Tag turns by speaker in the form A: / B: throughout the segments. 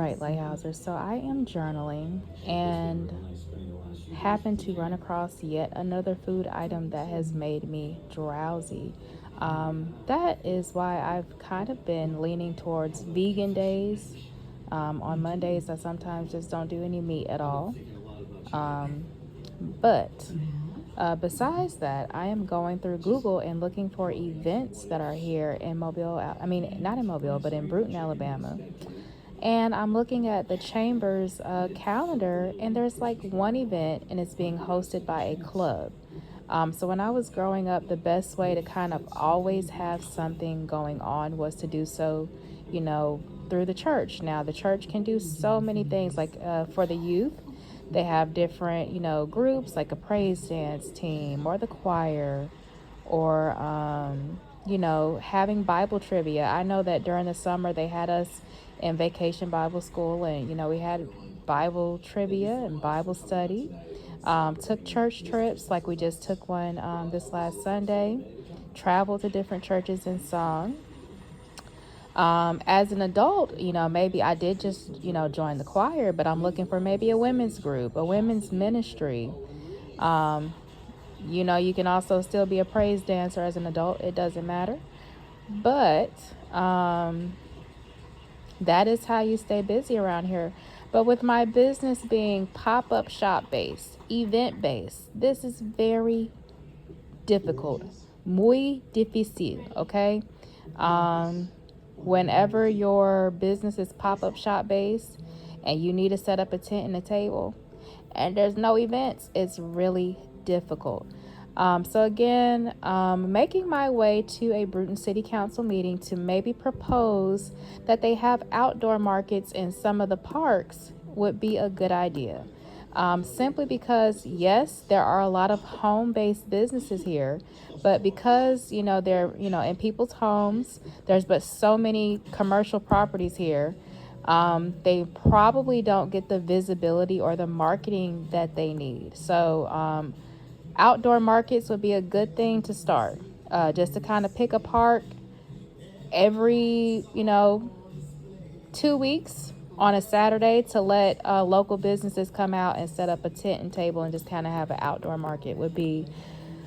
A: right, Lighthouses. So I am journaling and happened to run across yet another food item that has made me drowsy. That is why I've kind of been leaning towards vegan days. On Mondays, I sometimes just don't do any meat at all. Um, but besides that, I am going through Google and looking for events that are here in Mobile. I mean, not in Mobile, but in Bruton, Alabama. And I'm looking at the Chamber's calendar, and there's like one event, and it's being hosted by a club. So when I was growing up, the best way to kind of always have something going on was to do so, you know, through the church. Now, the church can do so many things, like for the youth, they have different, groups like a praise dance team or the choir or, having Bible trivia. I know that during the summer they had us in vacation Bible school, and, we had Bible trivia and Bible study. Took church trips, like we just took one this last Sunday, traveled to different churches and song. As an adult, maybe I did just, join the choir, but I'm looking for maybe a women's group, a women's ministry. Um, you can also still be a praise dancer as an adult, it doesn't matter. But that is how you stay busy around here. But with my business being pop up shop based, event based, this is very difficult. Muy difícil, okay? Um, Whenever your business is pop up shop based and you need to set up a tent and a table and there's no events, it's really difficult. So again, making my way to a Bruton City Council meeting to maybe propose that they have outdoor markets in some of the parks would be a good idea. Simply because, yes, there are a lot of home-based businesses here, but because, they're, in people's homes, there's but so many commercial properties here. They probably don't get the visibility or the marketing that they need. So, outdoor markets would be a good thing to start, just to kind of pick a park every 2 weeks on a Saturday to let local businesses come out and set up a tent and table and just kind of have an outdoor market would be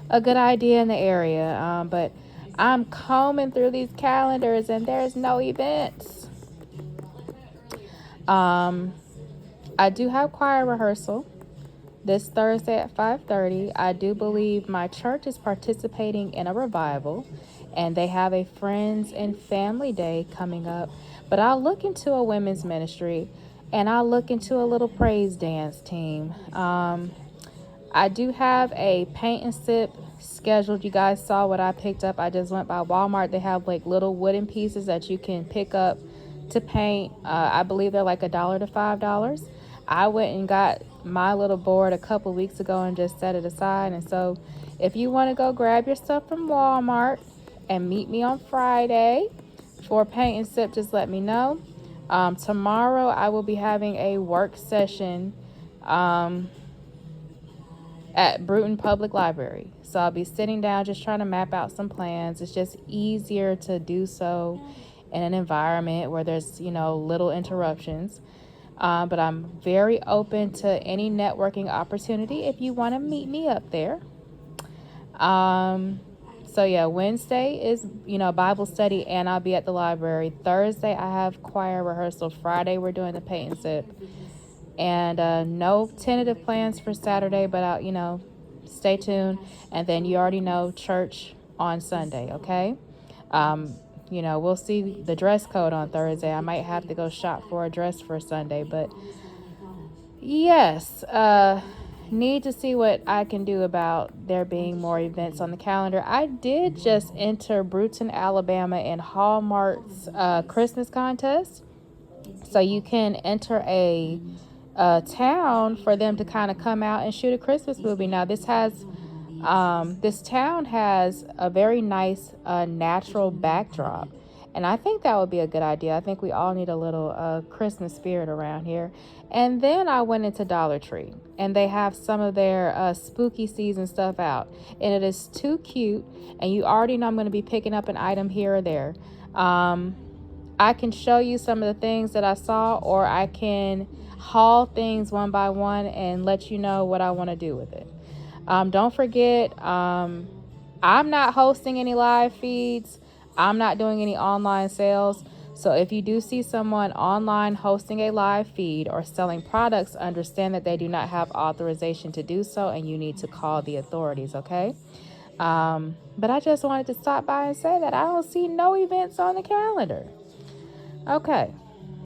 A: a good idea in the area. But I'm combing through these calendars and there's no events. I do have choir rehearsal this Thursday at 5:30. I do believe my church is participating in a revival, and they have a friends and family day coming up. But I'll look into a women's ministry, and I'll look into a little praise dance team. I do have a paint and sip scheduled. You guys saw what I picked up. I just went by Walmart. They have like little wooden pieces that you can pick up to paint. I believe they're like $1 to $5. I went and got my little board a couple weeks ago and just set it aside. And so if you want to go grab your stuff from Walmart and meet me on Friday for paint and sip, just let me know. Tomorrow I will be having a work session at Bruton Public Library. So I'll be sitting down just trying to map out some plans. It's just easier to do so in an environment where there's, little interruptions. But I'm very open to any networking opportunity if you want to meet me up there. So yeah, Wednesday is, Bible study, and I'll be at the library. Thursday, I have choir rehearsal. Friday, we're doing the paint and sip. And no tentative plans for Saturday, but I'll, stay tuned. And then you already know church on Sunday, okay? We'll see the dress code on Thursday. I might have to go shop for a dress for Sunday, but yes, need to see what I can do about there being more events on the calendar. I did just enter Bruton, Alabama in Hallmark's Christmas contest. So you can enter a town for them to kind of come out and shoot a Christmas movie. Now this town has a very nice natural backdrop, and I think that would be a good idea. I think we all need a little Christmas spirit around here. And then I went into Dollar Tree, and they have some of their spooky season stuff out, and it is too cute. And you already know I'm going to be picking up an item here or there. I can show you some of the things that I saw, or I can haul things one by one and let you know what I want to do with it. Don't forget, I'm not hosting any live feeds. I'm not doing any online sales. So if you do see someone online hosting a live feed or selling products, understand that they do not have authorization to do so, and you need to call the authorities, okay? But I just wanted to stop by and say that I don't see no events on the calendar. Okay,